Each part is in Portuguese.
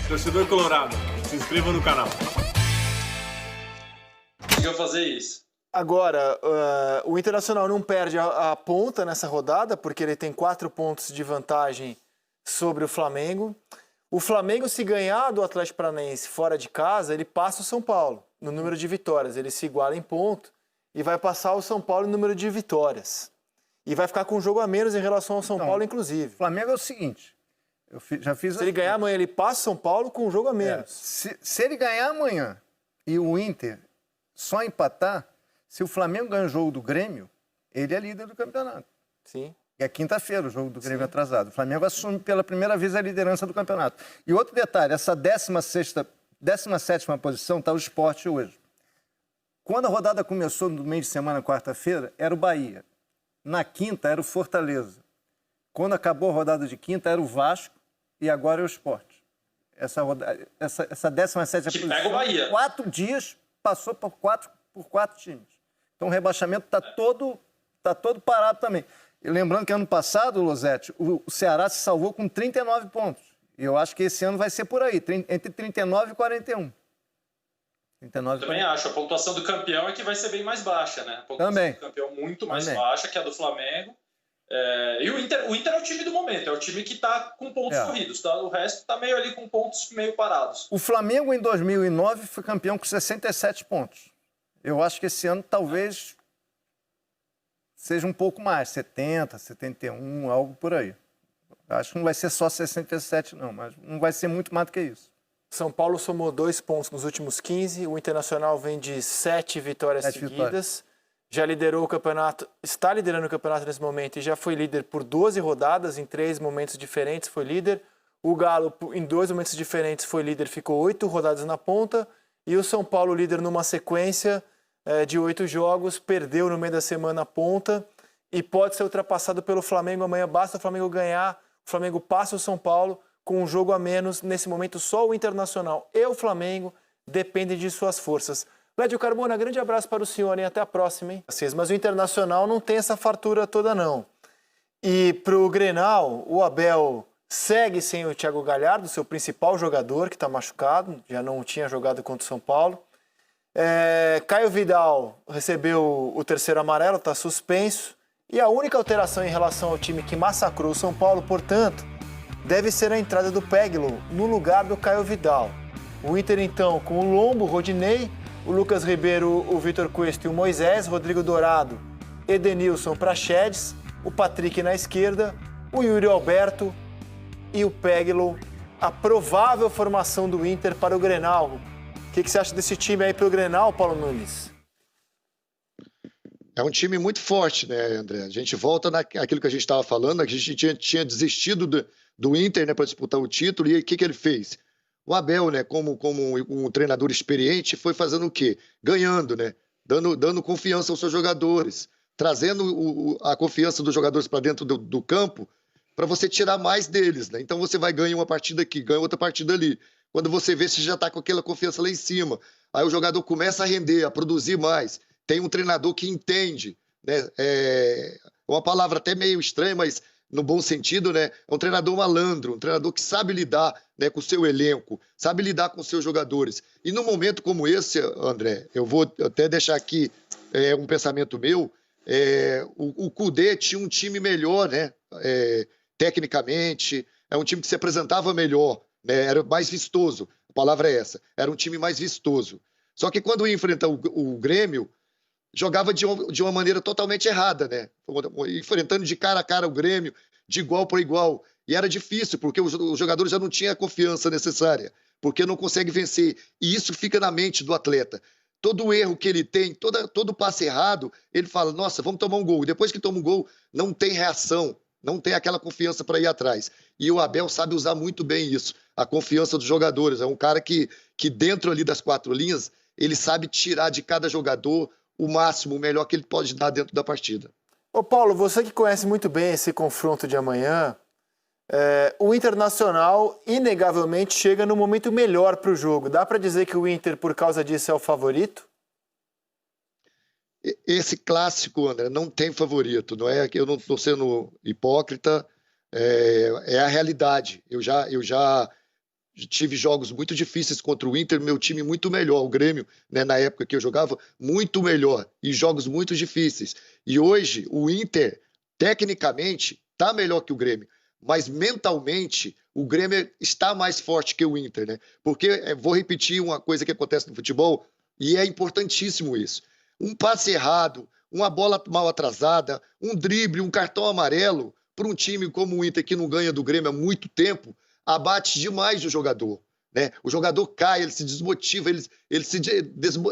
Torcedor colorado, se inscreva no canal. Conseguiu fazer isso. Agora, o Internacional não perde a ponta nessa rodada, porque ele tem 4 pontos de vantagem sobre o Flamengo. O Flamengo, se ganhar do Atlético Paranaense fora de casa, ele passa o São Paulo no número de vitórias. Ele se iguala em ponto e vai passar o São Paulo no número de vitórias. E vai ficar com um jogo a menos em relação ao São Paulo, inclusive. O Flamengo é o seguinte, se ele ganhar amanhã, ele passa o São Paulo com um jogo a menos. Se ele ganhar amanhã e o Inter só empatar, se o Flamengo ganha o jogo do Grêmio, ele é líder do campeonato. Sim. É quinta-feira o jogo do Grêmio atrasado. O Flamengo assume pela primeira vez a liderança do campeonato. E outro detalhe, essa 17ª posição está o Sport hoje. Quando a rodada começou no meio de semana, quarta-feira, era o Bahia. Na quinta era o Fortaleza. Quando acabou a rodada de quinta era o Vasco e agora é o Sport. Essa 17ª posição, pega o Bahia. 4 dias, passou por quatro times. Então o rebaixamento está todo parado também. E lembrando que ano passado, Losetti, o Ceará se salvou com 39 pontos. E eu acho que esse ano vai ser por aí, entre 39 e 41. 39 Também acho. A pontuação do campeão é que vai ser bem mais baixa, né? A pontuação Também. do campeão muito mais baixa que a do Flamengo. E o Inter é o time do momento, é o time que está com pontos corridos. Tá? O resto está meio ali com pontos meio parados. O Flamengo, em 2009, foi campeão com 67 pontos. Eu acho que esse ano talvez seja um pouco mais, 70, 71, algo por aí. Acho que não vai ser só 67, não, mas não vai ser muito mais do que isso. São Paulo somou 2 pontos nos últimos 15, o Internacional vem de 7 vitórias seguidas, já liderou o campeonato, está liderando o campeonato nesse momento e já foi líder por 12 rodadas, em 3 momentos diferentes foi líder. O Galo, em 2 momentos diferentes, foi líder, ficou 8 rodadas na ponta, e o São Paulo, líder numa sequência de 8 jogos, perdeu no meio da semana a ponta e pode ser ultrapassado pelo Flamengo amanhã. Basta o Flamengo ganhar, o Flamengo passa o São Paulo com um jogo a menos. Nesse momento, só o Internacional e o Flamengo dependem de suas forças. Lédio Carbona, grande abraço para o senhor e até a próxima, hein? Mas o Internacional não tem essa fartura toda, não. E para o Grenal, o Abel segue sem o Thiago Galhardo, seu principal jogador, que está machucado, já não tinha jogado contra o São Paulo. Caio Vidal recebeu o 3º amarelo, está suspenso. E a única alteração em relação ao time que massacrou o São Paulo, portanto, deve ser a entrada do Peglo no lugar do Caio Vidal. O Inter, então, com o Lombo, o Rodinei, o Lucas Ribeiro, o Vitor Cuesta e o Moisés, Rodrigo Dourado, Edenilson, Praxedes, o Patrick na esquerda, o Yuri Alberto e o Peglo. A provável formação do Inter para o Grenal. O que você acha desse time aí para o Grenal, Paulo Nunes? É um time muito forte, né, André? A gente volta naquilo que a gente estava falando, a gente tinha desistido do Inter, né, para disputar o título, e o que ele fez? O Abel, né, como um treinador experiente, foi fazendo o quê? Ganhando, né? Dando confiança aos seus jogadores, trazendo a confiança dos jogadores para dentro do campo, para você tirar mais deles, né? Então você vai ganhar uma partida aqui, ganha outra partida ali. Quando você vê, você já está com aquela confiança lá em cima. Aí o jogador começa a render, a produzir mais. Tem um treinador que entende, né? É uma palavra até meio estranha, mas no bom sentido, né? É um treinador malandro, um treinador que sabe lidar, né, com o seu elenco, sabe lidar com os seus jogadores. E num momento como esse, André, eu vou até deixar aqui um pensamento meu, o Kudê tinha um time melhor, né? Tecnicamente, é um time que se apresentava melhor, né? Era mais vistoso, a palavra é essa, era um time mais vistoso. Só que quando ia enfrentar o Grêmio, jogava de uma maneira totalmente errada, né? Enfrentando de cara a cara o Grêmio, de igual para igual. E era difícil, porque os jogadores já não tinham a confiança necessária, porque não consegue vencer. E isso fica na mente do atleta. Todo erro que ele tem, todo passe errado, ele fala, nossa, vamos tomar um gol. E depois que toma um gol, não tem reação, não tem aquela confiança para ir atrás. E o Abel sabe usar muito bem isso, a confiança dos jogadores. É um cara que dentro ali das 4 linhas, ele sabe tirar de cada jogador o máximo, o melhor que ele pode dar dentro da partida. Ô Paulo, você que conhece muito bem esse confronto de amanhã, o Internacional inegavelmente chega no momento melhor para o jogo. Dá para dizer que o Inter, por causa disso, é o favorito? Esse clássico, André, não tem favorito. Não é que eu não estou sendo hipócrita, é a realidade. Eu já tive jogos muito difíceis contra o Inter, meu time muito melhor, o Grêmio, né, na época que eu jogava, muito melhor, e jogos muito difíceis. E hoje, o Inter, tecnicamente, está melhor que o Grêmio, mas mentalmente, o Grêmio está mais forte que o Inter, né? Porque, vou repetir uma coisa que acontece no futebol, e é importantíssimo isso. Um passe errado, uma bola mal atrasada, um drible, um cartão amarelo, para um time como o Inter, que não ganha do Grêmio há muito tempo, abate demais o jogador, né? O jogador cai, ele se desmotiva, ele se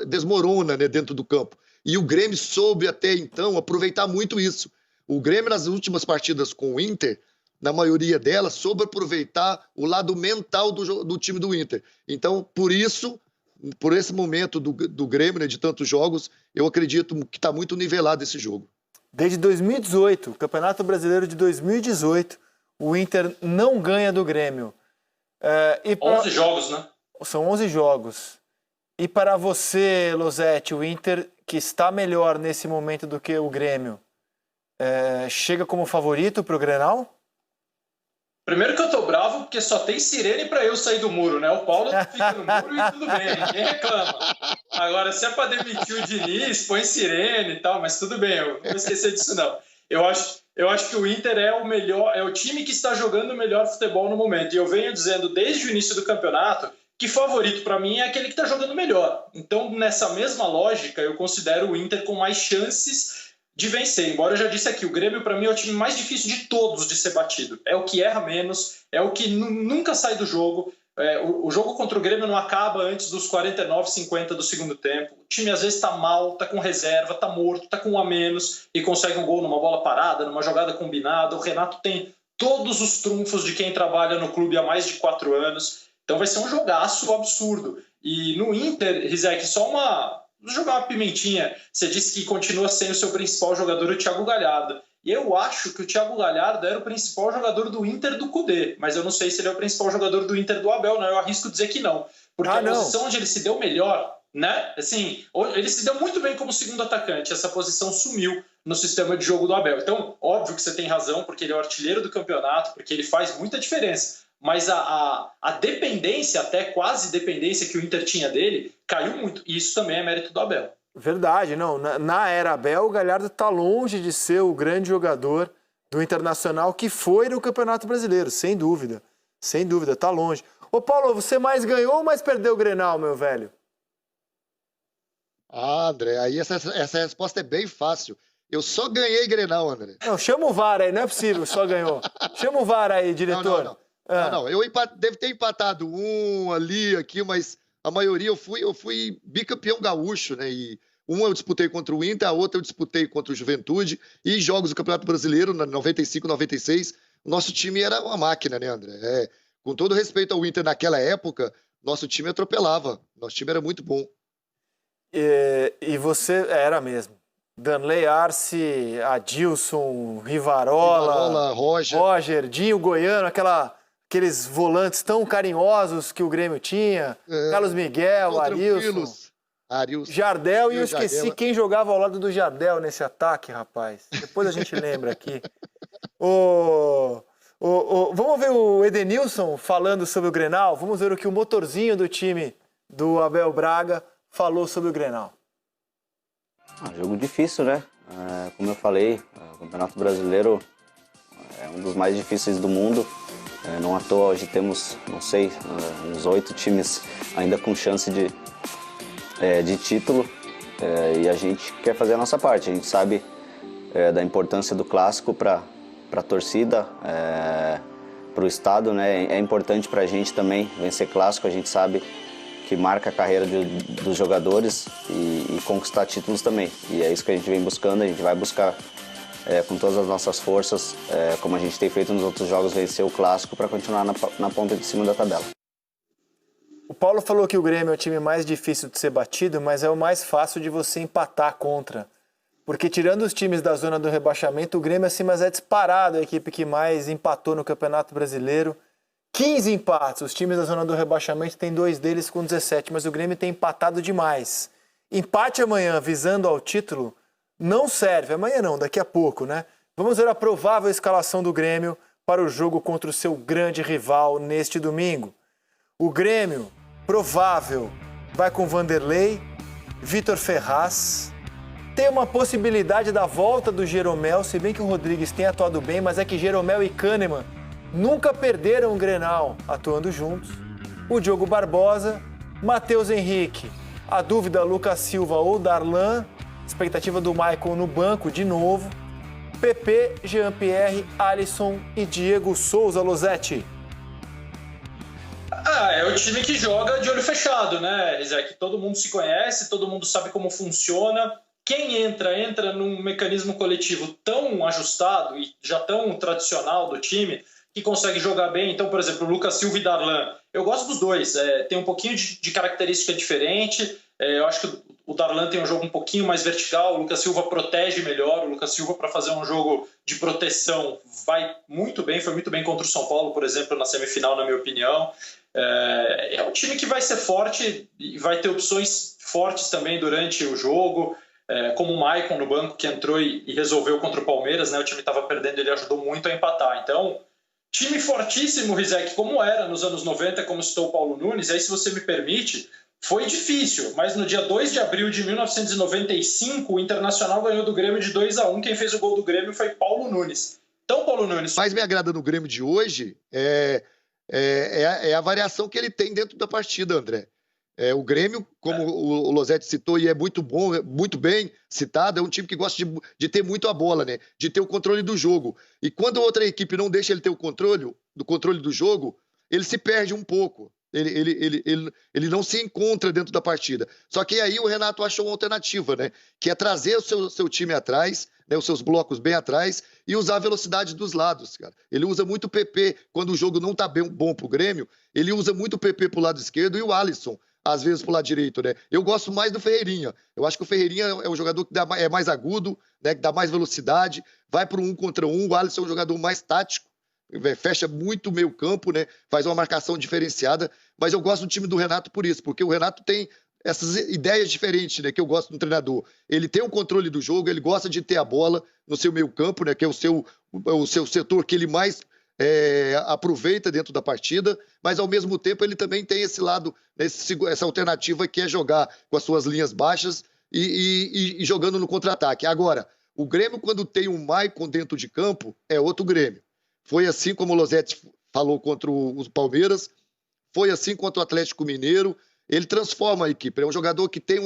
desmorona, né, dentro do campo. E o Grêmio soube até então aproveitar muito isso. O Grêmio, nas últimas partidas com o Inter, na maioria delas, soube aproveitar o lado mental do time do Inter. Então, por isso, por esse momento do Grêmio, né, de tantos jogos, eu acredito que está muito nivelado esse jogo. Desde 2018, o Campeonato Brasileiro de 2018, o Inter não ganha do Grêmio. 11 jogos, né? São 11 jogos. E para você, Losetti, o Inter, que está melhor nesse momento do que o Grêmio, chega como favorito para o Grenal? Primeiro que eu tô bravo porque só tem sirene pra eu sair do muro, né? O Paulo fica no muro e tudo bem, ninguém reclama. Agora, se é pra demitir o Diniz, põe sirene e tal, mas tudo bem, eu não vou esquecer disso não. Eu acho que o Inter é o melhor, é o time que está jogando o melhor futebol no momento. E eu venho dizendo desde o início do campeonato que favorito pra mim é aquele que tá jogando melhor. Então, nessa mesma lógica, eu considero o Inter com mais chances de vencer, embora eu já disse aqui, o Grêmio para mim é o time mais difícil de todos de ser batido, é o que erra menos, é o que nunca sai do jogo, o jogo contra o Grêmio não acaba antes dos 49, 50 do segundo tempo, o time às vezes está mal, está com reserva, está morto, está com um a menos e consegue um gol numa bola parada, numa jogada combinada. O Renato tem todos os trunfos de quem trabalha no clube há mais de 4 anos, então vai ser um jogaço absurdo. E no Inter, Rizek, Vou jogar uma pimentinha. Você disse que continua sendo o seu principal jogador, o Thiago Galhardo. E eu acho que o Thiago Galhardo era o principal jogador do Inter do Cudê, mas eu não sei se ele é o principal jogador do Inter do Abel, não. Eu arrisco dizer que não. Porque a posição onde ele se deu melhor, né? Assim, ele se deu muito bem como segundo atacante. Essa posição sumiu no sistema de jogo do Abel. Então, óbvio que você tem razão, porque ele é o artilheiro do campeonato, porque ele faz muita diferença. Mas a dependência, até quase dependência que o Inter tinha dele, caiu muito. E isso também é mérito do Abel. Verdade, não. Na era Abel, o Galhardo está longe de ser o grande jogador do Internacional que foi no Campeonato Brasileiro, sem dúvida. Sem dúvida, está longe. Ô Paulo, você mais ganhou ou mais perdeu o Grenal, meu velho? Ah, André, aí essa resposta é bem fácil. Eu só ganhei Grenal, André. Não, chama o VAR aí, não é possível, só ganhou. Chama o VAR aí, diretor. Não, eu devo ter empatado um ali, aqui, mas a maioria eu fui bicampeão gaúcho, né? E uma eu disputei contra o Inter, a outra eu disputei contra o Juventude, e jogos do Campeonato Brasileiro, na 95, 96, o nosso time era uma máquina, né, André? Com todo respeito ao Inter naquela época, nosso time atropelava, nosso time era muito bom. E você era mesmo. Danley, Arce, Adilson, Rivarola, Roger, Dinho Goiano, aqueles volantes tão carinhosos que o Grêmio tinha, Carlos Miguel, Arilson, Jardel, e eu esqueci quem jogava ao lado do Jardel nesse ataque, rapaz. Depois a gente lembra aqui. Vamos ver o Edenilson falando sobre o Grenal? Vamos ver o que o motorzinho do time do Abel Braga falou sobre o Grenal. Jogo difícil, né? Como eu falei, o Campeonato Brasileiro é um dos mais difíceis do mundo. Não à toa, hoje temos, não sei, uns 8 times ainda com chance de título, e a gente quer fazer a nossa parte. A gente sabe da importância do clássico para a torcida, para o estado, né? É importante para a gente também vencer clássico. A gente sabe que marca a carreira dos jogadores e conquistar títulos também. E é isso que a gente vem buscando. A gente vai buscar com todas as nossas forças, como a gente tem feito nos outros jogos, vencer o clássico para continuar na ponta de cima da tabela. O Paulo falou que o Grêmio é o time mais difícil de ser batido, mas é o mais fácil de você empatar contra. Porque tirando os times da zona do rebaixamento, o Grêmio assim, mas é disparado a equipe que mais empatou no Campeonato Brasileiro. 15 empates, os times da zona do rebaixamento tem 2 deles com 17, mas o Grêmio tem empatado demais. Empate amanhã visando ao título não serve, amanhã não, daqui a pouco, né? Vamos ver a provável escalação do Grêmio para o jogo contra o seu grande rival neste domingo. O Grêmio, provável, vai com Vanderlei, Vitor Ferraz. Tem uma possibilidade da volta do Jeromel, se bem que o Rodrigues tem atuado bem, mas é que Jeromel e Kahneman nunca perderam o Grenal atuando juntos. O Diogo Barbosa, Matheus Henrique, a dúvida Lucas Silva ou Darlan, expectativa do Maicon no banco de novo. PP, Jean-Pierre, Alisson e Diego Souza. Losetti. É o time que joga de olho fechado, né, Rizek? Todo mundo se conhece, todo mundo sabe como funciona. Quem entra num mecanismo coletivo tão ajustado e já tão tradicional do time que consegue jogar bem. Então, por exemplo, o Lucas Silva e Darlan. Eu gosto dos dois. Tem um pouquinho de característica diferente. Eu acho que o Darlan tem um jogo um pouquinho mais vertical. O Lucas Silva protege melhor. O Lucas Silva, para fazer um jogo de proteção, vai muito bem. Foi muito bem contra o São Paulo, por exemplo, na semifinal, na minha opinião. É um time que vai ser forte e vai ter opções fortes também durante o jogo. Como o Maicon no banco, que entrou e resolveu contra o Palmeiras, né? O time estava perdendo, ele ajudou muito a empatar. Então, time fortíssimo, Rizek, como era nos anos 90, como citou o Paulo Nunes. Aí, se você me permite, foi difícil, mas no dia 2 de abril de 1995, o Internacional ganhou do Grêmio de 2-1. Quem fez o gol do Grêmio foi Paulo Nunes. Então, Paulo Nunes... Mais me agrada no Grêmio de hoje é a variação que ele tem dentro da partida, André. O Grêmio, como o Losetti citou, e é muito bom, muito bem citado, é um time que gosta de ter muito a bola, né? De ter o controle do jogo. E quando a outra equipe não deixa ele ter o controle do jogo, ele se perde um pouco. Ele não se encontra dentro da partida. Só que aí o Renato achou uma alternativa, né? Que é trazer o seu time atrás, né? Os seus blocos bem atrás e usar a velocidade dos lados, cara. Ele usa muito o PP. Quando o jogo não está bom pro Grêmio, ele usa muito o PP pro lado esquerdo e o Alisson às vezes pro lado direito, né? Eu gosto mais do Ferreirinha. Eu acho que o Ferreirinha é um jogador que é mais agudo, né? Que dá mais velocidade, vai pro 1 contra 1. O Alisson é um jogador mais tático, fecha muito o meio campo, né? Faz uma marcação diferenciada. Mas eu gosto do time do Renato por isso, porque o Renato tem essas ideias diferentes, né? Que eu gosto do treinador. Ele tem o controle do jogo, ele gosta de ter a bola no seu meio campo, né? Que é o seu setor que ele mais aproveita dentro da partida, mas ao mesmo tempo ele também tem esse lado, essa alternativa que é jogar com as suas linhas baixas e jogando no contra-ataque. Agora, o Grêmio, quando tem um Maicon dentro de campo, é outro Grêmio. Foi assim como o Losetti falou contra os Palmeiras, foi assim contra o Atlético Mineiro. Ele transforma a equipe, é um jogador que tem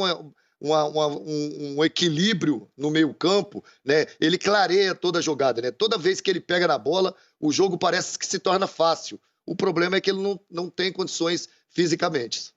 um equilíbrio no meio campo, né? Ele clareia toda a jogada, né? Toda vez que ele pega na bola, o jogo parece que se torna fácil. O problema é que ele não tem condições fisicamente.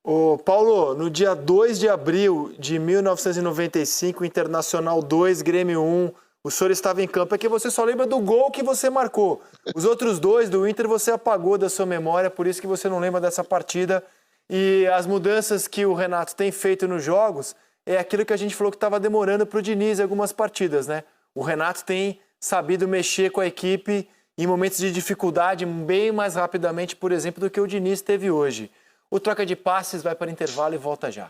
Ô, Paulo, no dia 2 de abril de 1995, Internacional 2, Grêmio 1, o senhor estava em campo. É que você só lembra do gol que você marcou. Os outros dois do Inter você apagou da sua memória, por isso que você não lembra dessa partida. E as mudanças que o Renato tem feito nos jogos é aquilo que a gente falou que estava demorando para o Diniz em algumas partidas, né? O Renato tem sabido mexer com a equipe em momentos de dificuldade bem mais rapidamente, por exemplo, do que o Diniz teve hoje. O Troca de Passes vai para intervalo e volta já.